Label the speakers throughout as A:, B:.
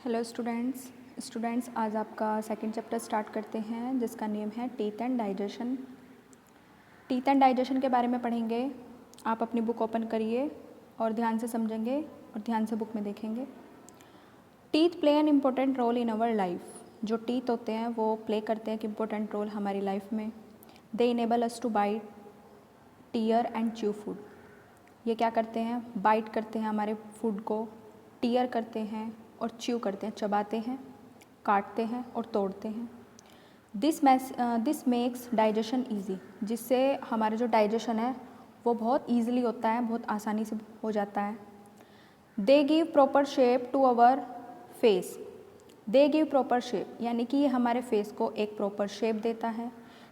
A: Hello students आज आपका second chapter start करते हैं जिसका नेम है teeth and digestion. Teeth and digestion के बारे में पढ़ेंगे। आप अपनी बुक ओपन करिए और ध्यान से समझेंगे और ध्यान से बुक में देखेंगे। Teeth play an important role in our life. जो टीथ होते हैं वो प्ले करते हैं एक इम्पोर्टेंट रोल हमारी लाइफ में। They enable us to bite, tear and chew food. ये क्या करते हैं? बाइट करते हैं हमारे फूड को, टीयर करते हैं और च्यू करते हैं, चबाते हैं, काटते हैं और तोड़ते हैं। दिस मेक्स डाइजेशन ईजी, जिससे हमारा जो डाइजेशन है वो बहुत ईजिली होता है, बहुत आसानी से हो जाता है। They give proper shape to our face. They give proper shape यानी कि ये हमारे फेस को एक प्रॉपर शेप देता है।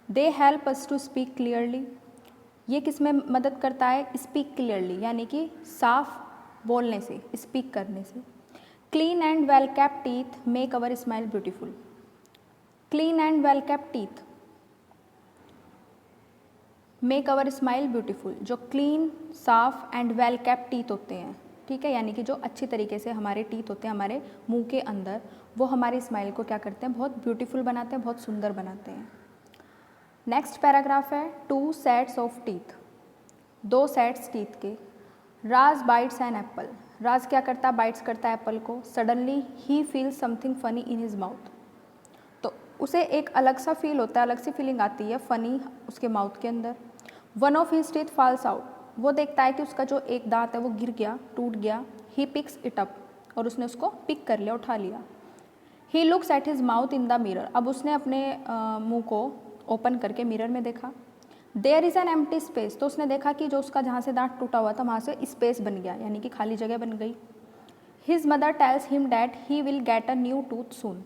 A: They help us to speak clearly. ये किस में मदद करता है? स्पीक क्लियरली यानी कि साफ बोलने से, स्पीक करने से। Clean and well kept teeth make our smile beautiful. Clean and well kept teeth make our smile beautiful. जो क्लीन, साफ एंड वेल केप्ट टीथ होते हैं, ठीक है, यानी कि जो अच्छी तरीके से हमारे टीथ होते हैं हमारे मुंह के अंदर, वो हमारी स्माइल को क्या करते हैं? बहुत ब्यूटीफुल बनाते हैं, बहुत सुंदर बनाते हैं। नेक्स्ट पैराग्राफ है टू सेट्स ऑफ टीथ। दो सेट्स टीथ के। राज बाइट्स एन एप्पल। राज क्या करता है? बाइट्स करता है एप्पल को। Suddenly he feels something funny in his mouth. तो उसे एक अलग सा फील होता है, अलग सी फीलिंग आती है फनी उसके माउथ के अंदर। One of his teeth falls out. वो देखता है कि उसका जो एक दांत है वो गिर गया, टूट गया। ही पिक्स इट अप, और उसने उसको पिक कर लिया, उठा लिया। He looks at his mouth in the mirror. अब उसने अपने मुंह को ओपन करके मिरर में देखा। There is an empty space. तो उसने देखा कि जो उसका जहाँ से दांत टूटा हुआ था वहाँ से स्पेस बन गया, यानी कि खाली जगह बन गई। His mother tells him that he will get a new tooth soon.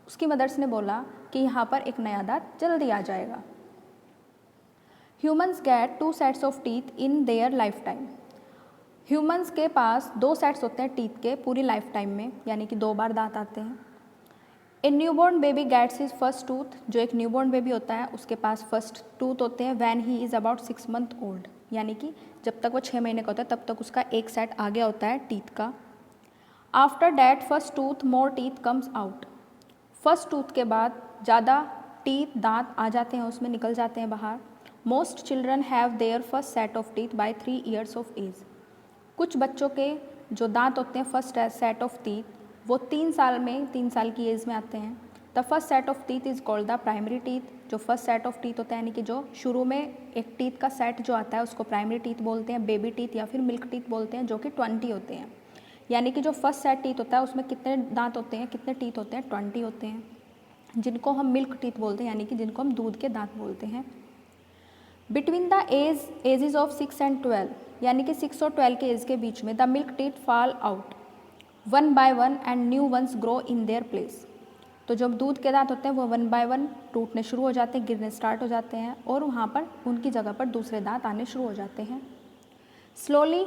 A: उसकी मदर्स ने बोला कि यहाँ पर एक नया दांत जल्दी आ जाएगा। Humans gate two sets of teeth in their life time. Humans के पास दो सेट्स होते हैं टीथ के पूरी लाइफ टाइम में, यानी कि 2 बार दांत आते हैं। A newborn baby gets his first tooth. जो एक न्यूबॉर्न बेबी होता है उसके पास फर्स्ट टूथ होते हैं when he is about 6 month old, यानी कि जब तक वो 6 महीने का होता है तब तक उसका एक सेट आ गया होता है टीथ का। After that first tooth more teeth comes out. First tooth के बाद ज़्यादा टीथ, दांत आ जाते हैं, उसमें निकल जाते हैं बाहर। Most children have their first set of teeth by 3 years of age. कुछ बच्चों के जो दांत होते हैं फर्स्ट सेट ऑफ टीथ वो 3 साल में, 3 साल की एज में आते हैं। The first set of teeth is called the primary teeth. जो फर्स्ट सेट ऑफ टीथ होता है यानी कि जो शुरू में एक टीथ का सेट जो आता है उसको प्राइमरी टीथ बोलते हैं। बेबी टीथ या फिर मिल्क टीथ बोलते हैं, जो कि 20 होते हैं। यानी कि जो फर्स्ट सेट टीथ होता है उसमें कितने दांत होते हैं, कितने टीथ होते हैं? 20 होते हैं, जिनको हम मिल्क टीथ बोलते हैं, यानी कि जिनको हम दूध के दांत बोलते हैं। Between the ages of 6 and 12, यानी कि 6 और 12 के एज के बीच में, the milk teeth fall out one by one and new ones grow in their place. तो जब दूध के दांत होते हैं वो 1 बाय 1 टूटने शुरू हो जाते हैं, गिरने स्टार्ट हो जाते हैं, और वहाँ पर उनकी जगह पर दूसरे दांत आने शुरू हो जाते हैं। Slowly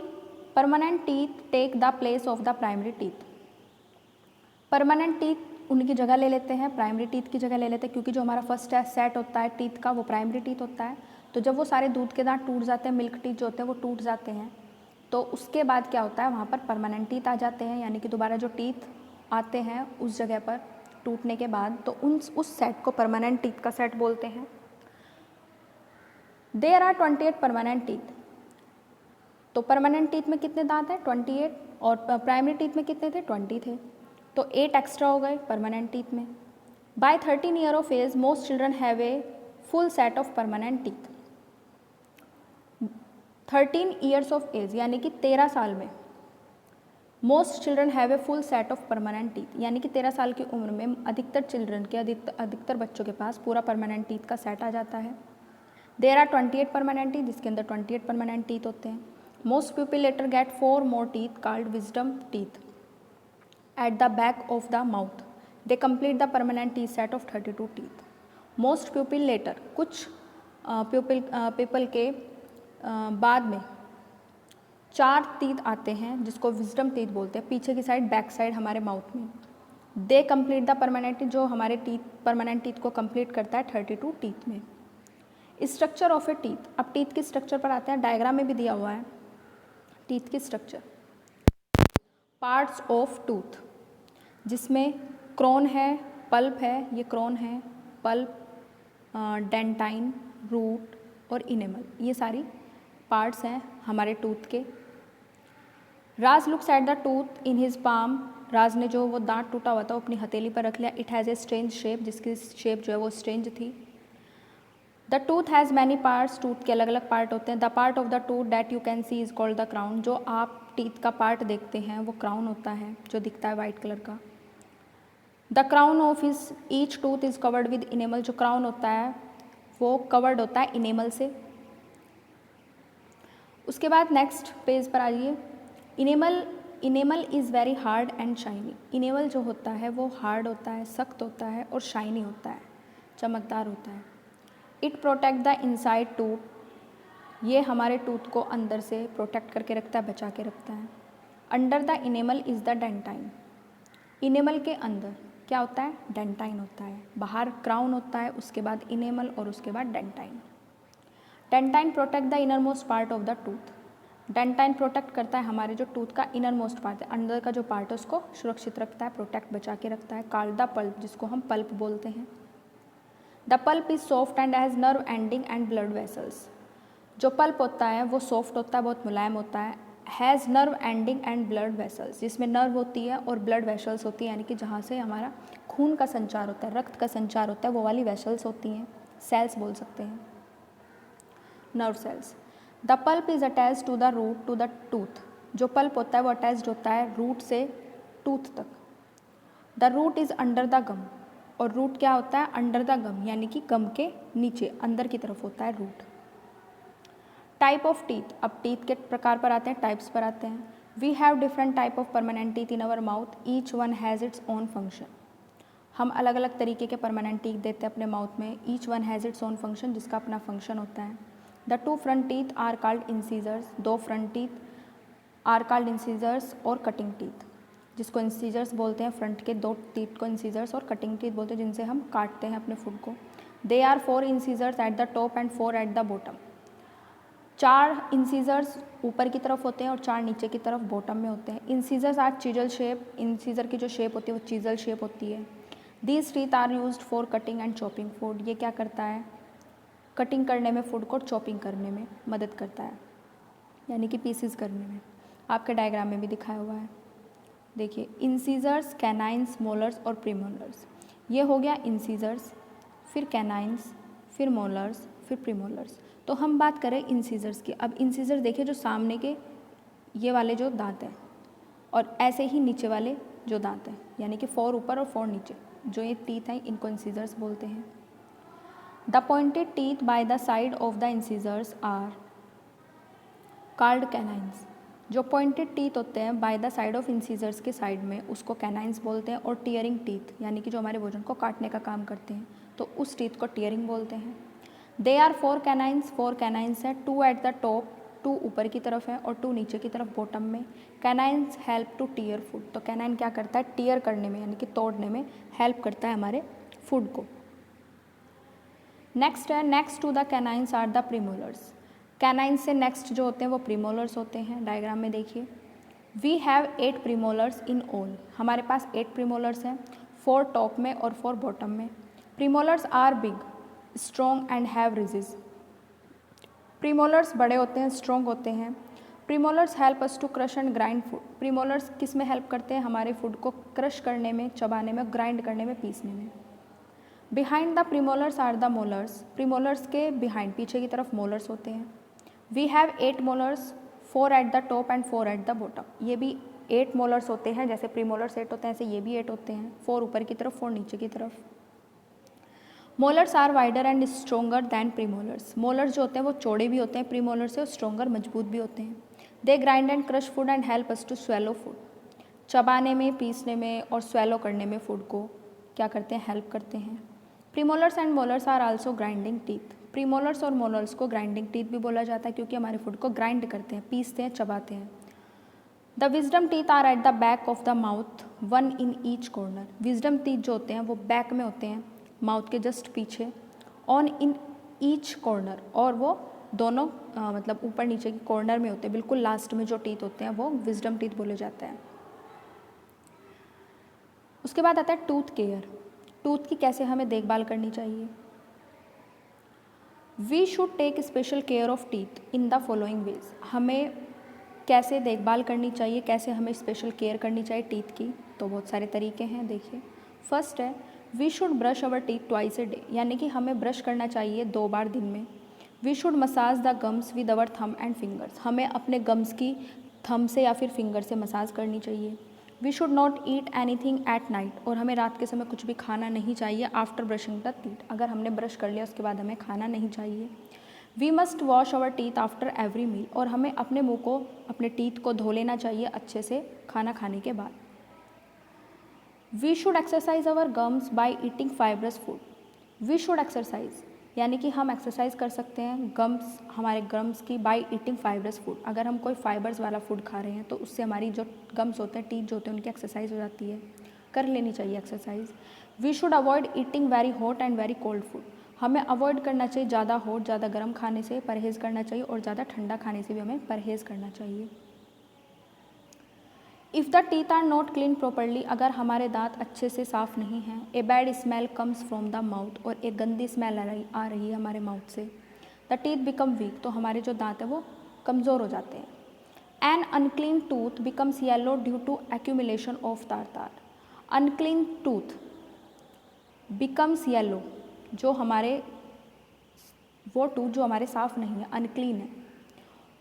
A: permanent teeth take the place of the primary teeth. Permanent teeth उनकी जगह ले लेते हैं, प्राइमरी टीथ की जगह ले लेते हैं, क्योंकि जो हमारा फर्स्ट सेट होता है टीथ का वो प्राइमरी टीथ होता है। तो जब वो सारे दूध के दांत टूट जाते हैं, मिल्क टीथ जो होते हैं वो टूट जाते हैं, तो उसके बाद क्या होता है? वहाँ पर परमानेंट टीथ आ जाते हैं, यानी कि दोबारा जो टीथ आते हैं उस जगह पर टूटने के बाद, तो उस सेट को परमानेंट टीथ का सेट बोलते हैं। There are 28 permanent teeth. तो परमानेंट टीथ में कितने दांत हैं? 28, और प्राइमरी टीथ में कितने थे? 20 थे, तो 8 एक्स्ट्रा हो गए परमानेंट टीथ में। By 13 year of age most children have a full set of permanent teeth. 13 years of age यानी कि 13 साल में most children have a full set of permanent teeth, यानी कि 13 साल की उम्र में अधिकतर चिल्ड्रन के, अधिकतर बच्चों के पास पूरा परमानेंट टीथ का सेट आ जाता है। देयर आर 28 परमानेंट टीथ, जिसके अंदर 28 परमानेंट टीथ होते हैं। Most people later get 4 more teeth called wisdom teeth at the back of the mouth. They complete the permanent teeth set of 32 teeth. Most people later, कुछ people के बाद में 4 teeth आते हैं जिसको विजडम टीथ बोलते हैं, पीछे की साइड, बैक साइड हमारे माउथ में। दे कंप्लीट द परमानेंट टीथ, जो हमारे टीथ परमानेंट टीथ को कंप्लीट करता है 32 टीथ में। स्ट्रक्चर ऑफ ए टीथ, अब टीथ की स्ट्रक्चर पर आते हैं, डायग्राम में भी दिया हुआ है टीथ की स्ट्रक्चर। पार्ट्स ऑफ टूथ, जिसमें क्रोन है, पल्प है, ये क्रोन है, पल्प, डेंटाइन, रूट और इनेमल, ये सारी पार्ट्स हैं हमारे टूथ के। Raj looks at the tooth in his palm, Raj ने जो वो दांत टूटा हुआ था वो अपनी हथेली पर रख लिया। It has a strange shape, जिसकी शेप जो है वो स्ट्रेंज थी। The tooth has many parts, tooth के अलग अलग पार्ट होते हैं। The part of the tooth that you can see is called the crown, जो आप टीथ का पार्ट देखते हैं वो क्राउन होता है, जो दिखता है वाइट कलर का। The crown of his each tooth is covered with enamel, जो क्राउन होता है वो कवर्ड होता है इनेमल से। उसके बाद नेक्स्ट पेज पर आइए। Enamel is very hard and shiny, enamel जो होता है वो हार्ड होता है, सख्त होता है और शाइनी होता है, चमकदार होता है। It protect the inside tooth, ये हमारे टूथ को अंदर से प्रोटेक्ट करके रखता है, बचा के रखता है। Under the enamel is the dentine, enamel के अंदर क्या होता है, डेंटाइन होता है। बाहर क्राउन होता है, उसके बाद इनेमल और उसके बाद dentine. Dentine protect the inner most part of the tooth, dentine protect करता है हमारे जो टूथ का इनर मोस्ट पार्ट है, अंदर का जो पार्ट है उसको सुरक्षित रखता है, प्रोटेक्ट बचा के रखता है। कॉल्ड द पल्प, जिसको हम पल्प बोलते हैं। The pulp is soft and has nerve ending and blood vessels, जो पल्प होता है वो सॉफ्ट होता है, बहुत मुलायम होता है। Has nerve ending and blood vessels, जिसमें नर्व होती है और ब्लड वेसल्स होती है, यानी कि जहाँ से हमारा खून का संचार होता है, रक्त का संचार होता है, वो वाली वेसल्स होती हैं, सेल्स बोल सकते हैं, nerve cells. The pulp is attach to the root to the tooth, जो पल्प होता है वो अटैच्ड होता है रूट से टूथ तक। The root is under the gum, और रूट क्या होता है, अंडर द गम, यानी कि गम के नीचे अंदर की तरफ होता है रूट। टाइप ऑफ टीथ, अब टीथ के प्रकार पर आते हैं, टाइप्स पर आते हैं। We have different type of permanent teeth in our mouth, each one has its own function, हम अलग अलग तरीके के परमानेंट टीथ देते हैं अपने माउथ में। Each one has its own function, जिसका अपना फंक्शन होता है। The two front teeth are called incisors, दो front teeth are called incisors और कटिंग टीथ, जिसको इंसीजर्स बोलते हैं, फ्रंट के दो टीथ को इंसीजर्स और कटिंग टीथ बोलते हैं, जिनसे हम काटते हैं अपने फूड को। They are 4 incisors at the top and 4 at the bottom, 4 incisors ऊपर की तरफ होते हैं और 4 नीचे की तरफ बॉटम में होते हैं। Incisors are chisel shape, incisor की जो शेप होती है वो चीजल शेप होती है। These teeth are used for cutting and chopping food, ये क्या करता है, कटिंग करने में फूड को, चॉपिंग करने में मदद करता है, यानी कि पीसेस करने में। आपके डायग्राम में भी दिखाया हुआ है, देखिए इंसीजर्स, कैनाइंस, मोलर्स और प्रीमोलर्स। ये हो गया इंसीजर्स, फिर कैनाइंस, फिर मोलर्स, फिर प्रीमोलर्स। तो हम बात करें इंसीजर्स की। अब इंसीजर देखिए, जो सामने के ये वाले जो दांत हैं और ऐसे ही नीचे वाले जो दांत हैं, यानी कि 4 ऊपर और 4 नीचे, जो ये टीथ हैं इनको इंसीजर्स बोलते हैं। The pointed teeth by the side of the incisors are called canines, जो पॉइंटेड टीथ होते हैं by the side of incisors के साइड में, उसको कैनाइंस बोलते हैं। और टीयरिंग टीथ, यानी कि जो हमारे भोजन को काटने का काम करते हैं, तो उस टीथ को टीयरिंग बोलते हैं। दे आर 4 कैनाइंस, 4 कैनाइंस है, 2 एट द टॉप, 2 ऊपर की तरफ है और 2 नीचे की तरफ बॉटम में। Canines help to tear food, तो कैनाइन क्या करता है, टीयर करने में, यानी कि तोड़ने में हेल्प करता है हमारे फूड को। नेक्स्ट है, next to the canines are the premolars, canines से नेक्स्ट जो होते हैं वो प्रीमोलर्स होते हैं। डायग्राम में देखिए, we have 8 premolars in all, हमारे पास 8 प्रीमोलर्स हैं, 4 टॉप में और 4 बॉटम में। Premolars are big, strong and have ridges, premolars बड़े होते हैं, स्ट्रॉन्ग होते हैं। Premolars help us to crush and grind food, premolars किस में हेल्प करते हैं, हमारे फूड को क्रश करने में, चबाने में, ग्राइंड करने में, पीसने में। Behind the premolars are the molars, premolars के बिहाइंड, पीछे की तरफ मोलर्स होते हैं। We have 8 molars, 4 at the top and 4 at the bottom, ये भी 8 मोलर्स होते हैं, जैसे प्रीमोलर्स 8 होते हैं ऐसे ये भी 8 होते हैं, 4 ऊपर की तरफ, 4 नीचे की तरफ। Molars are wider and stronger than premolars, molars जो होते हैं वो चौड़े भी होते हैं प्रीमोलर से और स्ट्रोंगर, मजबूत भी होते हैं। They grind and crush food and help us to swallow food, चबाने में, पीसने में और स्वेलो करने में फूड को क्या करते हैं, हेल्प करते हैं। Premolars and molars are also grinding teeth, premolars और मोलर्स को ग्राइंडिंग टीथ भी बोला जाता है, क्योंकि हमारे फूड को ग्राइंड करते हैं, पीसते हैं, चबाते हैं। The wisdom teeth are at the back of the mouth, 1 in each corner, wisdom teeth जो होते हैं वो बैक में होते हैं, माउथ के जस्ट पीछे। ऑन इन ईच कॉर्नर, और वो दोनों मतलब ऊपर नीचे की कॉर्नर में होते हैं, बिल्कुल लास्ट में जो टीथ होते हैं वो विजडम टीथ बोले जाते हैं। उसके बाद आता है टूथ केयर। टूथ की कैसे हमें देखभाल करनी चाहिए। We should take special care of teeth in the following ways. हमें कैसे देखभाल करनी चाहिए, कैसे हमें स्पेशल केयर करनी चाहिए टीथ की, तो बहुत सारे तरीके हैं। देखिए, फर्स्ट है we should brush our teeth twice a day, यानी कि हमें ब्रश करना चाहिए 2 बार दिन में। We should massage the gums with our thumb and fingers, हमें अपने गम्स की थम से या फिर फिंगर से मसाज करनी चाहिए। We should not eat anything at night, और हमें रात के समय कुछ भी खाना नहीं चाहिए आफ्टर ब्रशिंग द टीथ, अगर हमने ब्रश कर लिया उसके बाद हमें खाना नहीं चाहिए। We must wash our teeth after every meal, और हमें अपने मुंह को, अपने टीथ को धो लेना चाहिए अच्छे से खाना खाने के बाद। We should exercise our gums by eating fibrous food. We should exercise, यानी कि हम एक्सरसाइज कर सकते हैं गम्स, हमारे गम्स की, बाय ईटिंग फाइब्रस फूड। अगर हम कोई फाइबर्स वाला फूड खा रहे हैं तो उससे हमारी जो गम्स होते हैं, टीथ जो होते हैं, उनकी एक्सरसाइज हो जाती है, कर लेनी चाहिए exercise. We should avoid eating very hot and very cold food, हमें अवॉइड करना चाहिए ज़्यादा हॉट, ज़्यादा गर्म खाने से परहेज़ करना चाहिए, और ज़्यादा ठंडा खाने से भी हमें परहेज़ करना चाहिए। If the teeth are not clean properly, अगर हमारे दांत अच्छे से साफ़ नहीं हैं, a bad smell comes from the mouth, और एक गंदी स्मेल आ रही है हमारे माउथ से। द टीथ बिकम वीक, तो हमारे जो दांत हैं वो कमज़ोर हो जाते हैं। An unclean tooth becomes yellow due to accumulation of tar. Unclean tooth becomes yellow, जो हमारे, वो टूथ जो हमारे साफ़ नहीं है, अनक्लीन है,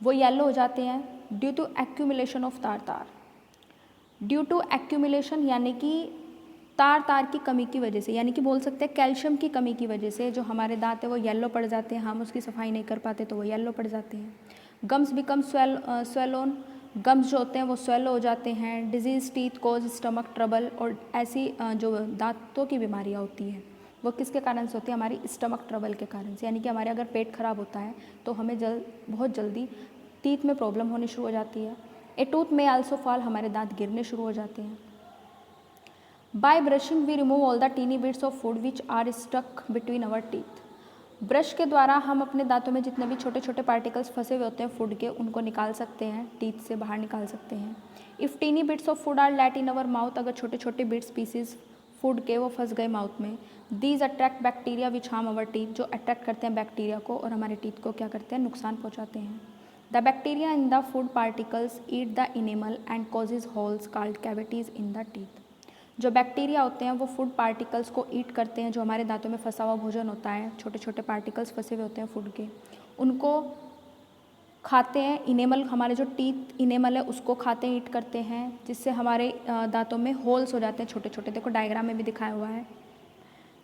A: वो येलो हो जाते हैं ड्यू टू एक्यूमुलेशन ऑफ तार। ड्यू टू एक्यूमुलेशन यानी कि तार की कमी की वजह से, यानी कि बोल सकते हैं कैल्शियम की कमी की वजह से जो हमारे दांत है वो येलो पड़ जाते हैं, हम उसकी सफाई नहीं कर पाते तो वो येलो पड़ जाते हैं। गम्स बिकम स्वेलोन, गम्स जो होते हैं वो स्वेलो हो जाते हैं। डिजीज टीथ कोज स्टमक ट्रबल, और ऐसी जो दांतों की बीमारियाँ होती हैं वो किसके कारण से होती है, हमारी स्टमक ट्रबल के कारण से, यानी कि हमारे अगर पेट खराब होता है तो हमें बहुत जल्दी टीथ में प्रॉब्लम होनी शुरू हो जाती है। A tooth may also fall, हमारे दांत गिरने शुरू हो जाते हैं। By brushing we remove all the tiny bits of food which are stuck between our teeth. Brush के द्वारा हम अपने दांतों में जितने भी छोटे छोटे पार्टिकल्स फंसे हुए होते हैं फूड के, उनको निकाल सकते हैं, टीथ से बाहर निकाल सकते हैं। If tiny bits of food are left in our mouth, अगर छोटे छोटे बिट्स पीसीज फूड के वो फंस गए माउथ में, these attract bacteria which harm our teeth, जो अट्रैक्ट करते हैं बैक्टीरिया को और हमारे टीथ को क्या करते हैं, नुकसान पहुँचाते हैं। The bacteria in the food particles eat the enamel and causes holes called cavities in the teeth. जो बैक्टीरिया होते हैं वो फूड पार्टिकल्स को ईट करते हैं, जो हमारे दांतों में फंसा हुआ भोजन होता है, छोटे छोटे पार्टिकल्स फंसे हुए होते हैं फूड के, उनको खाते हैं। इनेमल, हमारे जो टीथ इनेमल है उसको खाते हैं, ईट करते हैं, जिससे हमारे दांतों में होल्स हो जाते हैं छोटे छोटे, देखो डायग्राम में भी दिखाया हुआ है,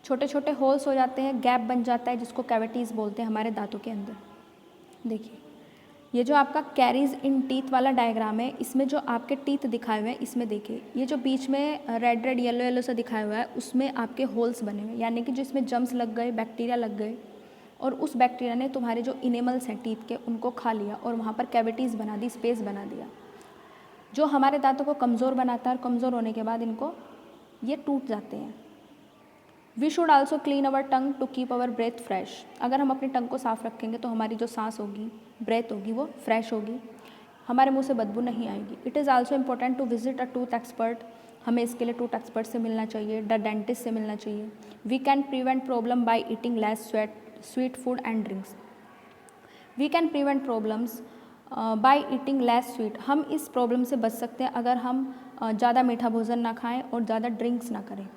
A: छोटे छोटे होल्स हो जाते हैं, गैप बन जाता है, जिसको कैविटीज़ बोलते हैं हमारे दांतों के अंदर। देखिए, ये जो आपका कैरीज इन टीथ वाला डायग्राम है, इसमें जो आपके टीथ दिखाए हुए हैं, इसमें देखिए ये जो बीच में रेड रेड येलो येलो सा दिखाया हुआ है, उसमें आपके होल्स बने हुए हैं, यानी कि जिसमें जम्स लग गए, बैक्टीरिया लग गए, और उस बैक्टीरिया ने तुम्हारे जो इनेमल्स हैं टीथ के उनको खा लिया और वहाँ पर कैविटीज़ बना दी, स्पेस बना दिया, जो हमारे दांतों को कमज़ोर बनाता है, और कमज़ोर होने के बाद इनको ये टूट जाते हैं। We should also clean our tongue to keep our breath fresh. अगर हम अपनी टंग को साफ़ रखेंगे तो हमारी जो सांस होगी, ब्रेथ होगी, वो फ्रेश होगी, हमारे मुंह से बदबू नहीं आएगी। It is also important to visit a tooth expert, हमें इसके लिए टूथ एक्सपर्ट से मिलना चाहिए, द डेंटिस्ट से मिलना चाहिए। We can prevent problem by eating less sweet food and drinks. We can prevent problems by eating less sweet, हम इस प्रॉब्लम से बच सकते हैं अगर हम ज़्यादा मीठा भोजन ना खाएं और ज़्यादा ड्रिंक्स ना करें।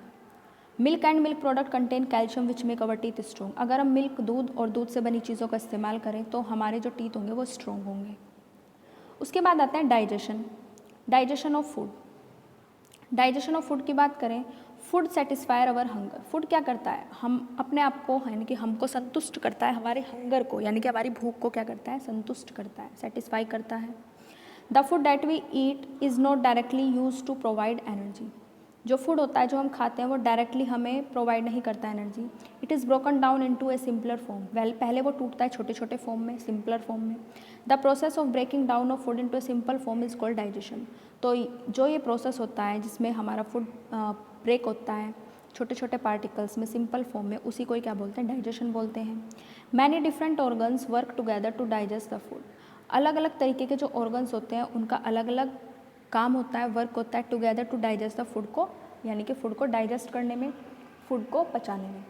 A: Milk and milk product contain calcium which make our teeth strong. अगर हम मिल्क, दूध और दूध से बनी चीज़ों का इस्तेमाल करें तो हमारे जो टीथ होंगे वो स्ट्रॉन्ग होंगे। उसके बाद आता है digestion, digestion of food. Digestion of food की बात करें, फूड सेटिस्फायर अवर हंगर। फूड क्या करता है, हम अपने आप को, यानी कि हमको संतुष्ट करता है, हमारे हंगर को, यानी कि हमारी भूख को क्या करता है, संतुष्ट करता है, सेटिस्फाई करता है। The food that we eat is not directly use to provide energy. जो फूड होता है जो हम खाते हैं वो डायरेक्टली हमें प्रोवाइड नहीं करता energy. It is broken down into a simpler form. पहले वो टूटता है छोटे छोटे फॉर्म में, सिंपलर फॉर्म में। The process of breaking down of food into a simple form is called digestion. तो जो ये प्रोसेस होता है जिसमें हमारा फूड ब्रेक होता है छोटे छोटे पार्टिकल्स में, सिंपल फॉर्म में, उसी को ही क्या बोलते हैं, डाइजेशन बोलते हैं। Many different organs work together to digest the food. अलग अलग तरीके के जो ऑर्गन्स होते हैं उनका अलग अलग काम होता है, वर्क होता है, together to digest the food को यानी कि फूड को डाइजेस्ट करने में, फूड को पचाने में।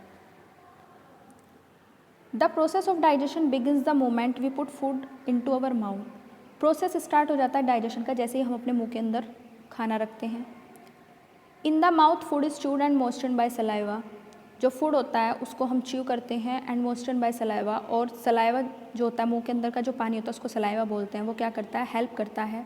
A: The process of digestion begins the moment we put food into our mouth. Process start हो जाता है डाइजेशन का जैसे ही हम अपने मुंह के अंदर खाना रखते हैं। In the mouth food is chewed and moistened by saliva. जो फूड होता है उसको हम च्यू करते हैं एंड मोइस्चन्ड बाय सलाइवा, और सलाइवा जो होता है मुंह के अंदर का जो पानी होता है उसको सलाइवा बोलते हैं। वो क्या करता है, हेल्प करता है।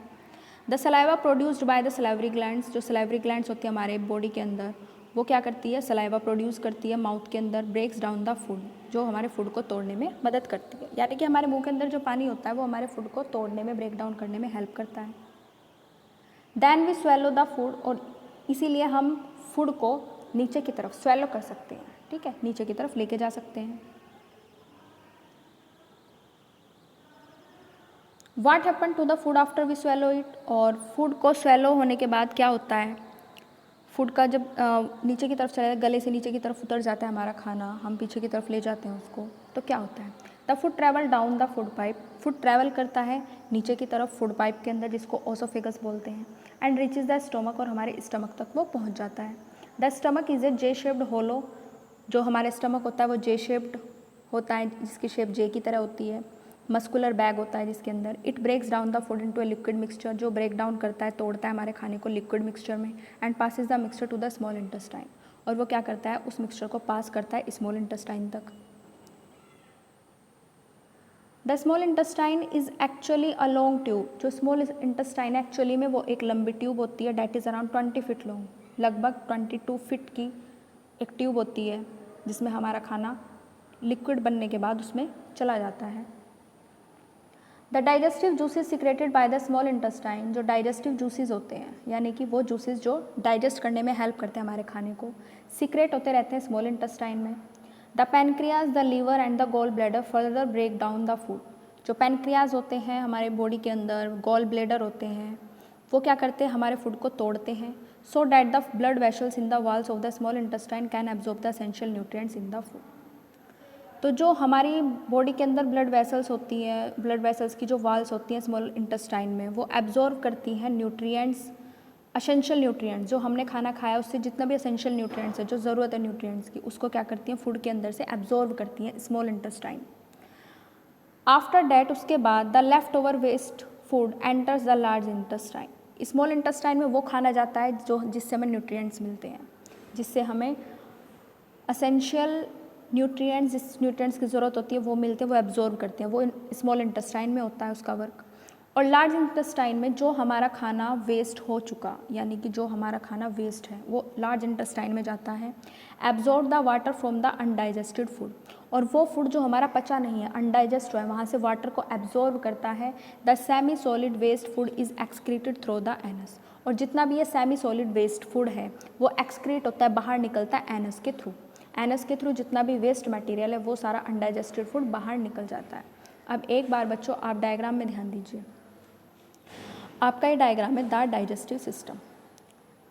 A: The saliva produced by the salivary glands. जो सलाइवरी ग्लैंड्स होती है हमारे बॉडी के अंदर, वो क्या करती है, सलाइवा प्रोड्यूस करती है माउथ के अंदर, ब्रेक्स डाउन द फूड, जो हमारे फूड को तोड़ने में मदद करती है। यानी कि हमारे मुंह के अंदर जो पानी होता है वो हमारे फूड को तोड़ने में, ब्रेक डाउन करने में हेल्प करता है। Then we swallow the food, और इसीलिए हम फूड को नीचे की तरफ स्वेलो कर सकते हैं, ठीक है, नीचे की तरफ लेके जा सकते हैं। What happen to the food after we swallow it, और फूड को स्वेलो होने के बाद क्या होता है, फूड का जब नीचे की तरफ चला, गले से नीचे की तरफ उतर जाता है हमारा खाना, हम पीछे की तरफ ले जाते हैं उसको, तो क्या होता है, the food travel down the food pipe. Food travel करता है नीचे की तरफ फूड पाइप के अंदर, जिसको ओसोफेगस बोलते हैं, एंड रीचेज द स्टमक, और हमारे स्टमक तक वो पहुंच जाता है। The stomach is a J shaped hollow. जो हमारा स्टमक होता है वो जे शेप्ड होता है, जिसकी शेप जे की तरह होती है। मस्कुलर बैग होता है जिसके अंदर। It breaks down the food into a liquid mixture. जो ब्रेक डाउन करता है, तोड़ता है हमारे खाने को लिक्विड मिक्सचर में, and passes the mixture to the small intestine. और वो क्या करता है, उस मिक्सचर को पास करता है स्मॉल इंटेस्टाइन तक। The small intestine is actually a long tube. जो स्मॉल इंटेस्टाइन एक्चुअली में वो एक लंबी ट्यूब होती है, that is around 20 feet long, लगभग 22 फीट की एक ट्यूब होती है, जिसमें हमारा खाना लिक्विड बनने के बाद उसमें चला जाता है। The digestive juices secreted by the small intestine. जो डाइजेस्टिव जूसेस होते हैं, यानी कि वो जूसेस जो डाइजेस्ट करने में हेल्प करते हैं हमारे खाने को, सीक्रेट होते रहते हैं स्मॉल इंटेस्टाइन में। The pancreas, the liver and the gall bladder further break down the food. जो पैनक्रियाज होते हैं हमारे बॉडी के अंदर, गॉल ब्लैडर होते हैं, वो क्या करते हैं, हमारे फूड को तोड़ते हैं, so that the blood vessels in the walls of the small intestine can absorb the essential nutrients in the food. तो जो हमारी बॉडी के अंदर ब्लड वेसल्स होती हैं, ब्लड वेसल्स की जो वाल्स होती हैं स्मॉल इंटेस्टाइन में, वो एब्जॉर्व करती हैं न्यूट्रिएंट्स, एसेंशियल न्यूट्रिएंट्स, जो हमने खाना खाया उससे जितना भी एसेंशियल न्यूट्रिएंट्स है, जो ज़रूरत है न्यूट्रिएंट्स की, उसको क्या करती हैं, फूड के अंदर से एब्जॉर्व करती हैं स्मॉल इंटेस्टाइन। आफ्टर डैट, उसके बाद, the left over waste food enters the large intestine. Small intestine में वो खाना जाता है जो जिससे हमें न्यूट्रिएंट्स मिलते हैं, जिससे हमें एसेंशियल न्यूट्रिएंट्स, जिस न्यूट्रिएंट्स की ज़रूरत होती है वो मिलते हैं, वो एब्जॉर्व करते हैं, वो स्मॉल इंटेस्टाइन में होता है उसका वर्क। और लार्ज इंटेस्टाइन में जो हमारा खाना वेस्ट हो चुका, यानी कि जो हमारा खाना वेस्ट है, वो लार्ज इंटेस्टाइन में जाता है, absorb the water from the undigested food. और वो फूड जो हमारा पचा नहीं है, अनडाइजेस्ट हुआ है, वहाँ से वाटर को एब्जॉर्ब करता है। The semi solid waste food is excreted through the anus. और जितना भी ये सेमी सॉलिड वेस्ट फूड है वो एक्सक्रीट होता है, बाहर निकलता है एनस के थ्रू। एनस के थ्रू जितना भी वेस्ट मटेरियल है वो सारा अनडाइजेस्टेड फूड बाहर निकल जाता है। अब एक बार बच्चों आप डायग्राम में ध्यान दीजिए। आपका ये डायग्राम है द डाइजेस्टिव सिस्टम,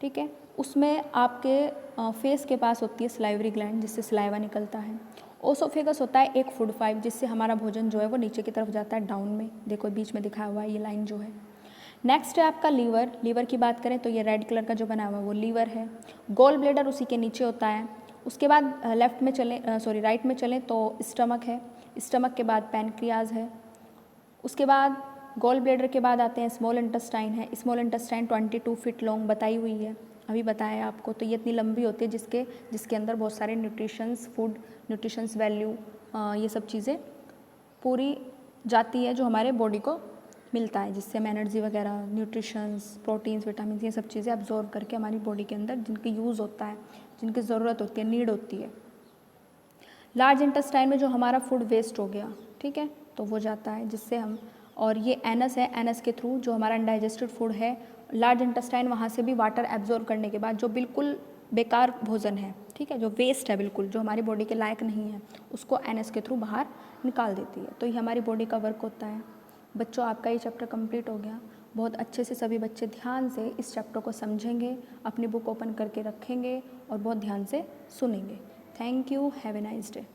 A: ठीक है। उसमें आपके फेस के पास होती है सलाइवरी ग्लैंड, जिससे सलाइवा निकलता है। ओसोफेगस होता है एक फूड पाइप, जिससे हमारा भोजन जो है वो नीचे की तरफ जाता है, डाउन में। देखो बीच में दिखाया हुआ है ये लाइन जो है। नेक्स्ट है आपका लीवर। लीवर की बात करें तो ये रेड कलर का जो बना हुआ है वो लीवर है। गॉल ब्लैडर उसी के नीचे होता है। उसके बाद लेफ्ट में चलें, राइट में चलें तो स्टमक है। स्टमक के बाद पैनक्रियाज है। उसके बाद गॉल ब्लैडर के बाद आते हैं स्मॉल इंटेस्टाइन है। स्मॉल इंटेस्टाइन 22 फीट लॉन्ग बताई हुई है, अभी बताया आपको। तो ये इतनी लंबी होती है जिसके अंदर बहुत सारे न्यूट्रिशंस, फूड न्यूट्रिशंस वैल्यू, ये सब चीज़ें पूरी जाती है, जो हमारे बॉडी को मिलता है, जिससे हम एनर्जी वगैरह, न्यूट्रिशंस, प्रोटीन्स, विटामिन, ये सब चीज़ें अब्जॉर्व करके हमारी बॉडी के अंदर जिनकी यूज़ होता है, जिनकी ज़रूरत होती है, नीड होती है। लार्ज इंटेस्टाइन में जो हमारा फूड वेस्ट हो गया, ठीक है, तो वो जाता है जिससे हम, और ये एनस है, एनस के थ्रू जो हमारा अनडाइजेस्टेड फूड है, लार्ज इंटेस्टाइन वहाँ से भी वाटर एब्जॉर्व करने के बाद जो बिल्कुल बेकार भोजन है, ठीक है, जो वेस्ट है बिल्कुल, जो हमारी बॉडी के लायक नहीं है, उसको एनस के थ्रू बाहर निकाल देती है। तो ये हमारी बॉडी का वर्क होता है। बच्चों आपका ये चैप्टर कंप्लीट हो गया। बहुत अच्छे से सभी बच्चे ध्यान से इस चैप्टर को समझेंगे, अपनी बुक ओपन करके रखेंगे और बहुत ध्यान से सुनेंगे। Thank you, have a nice day.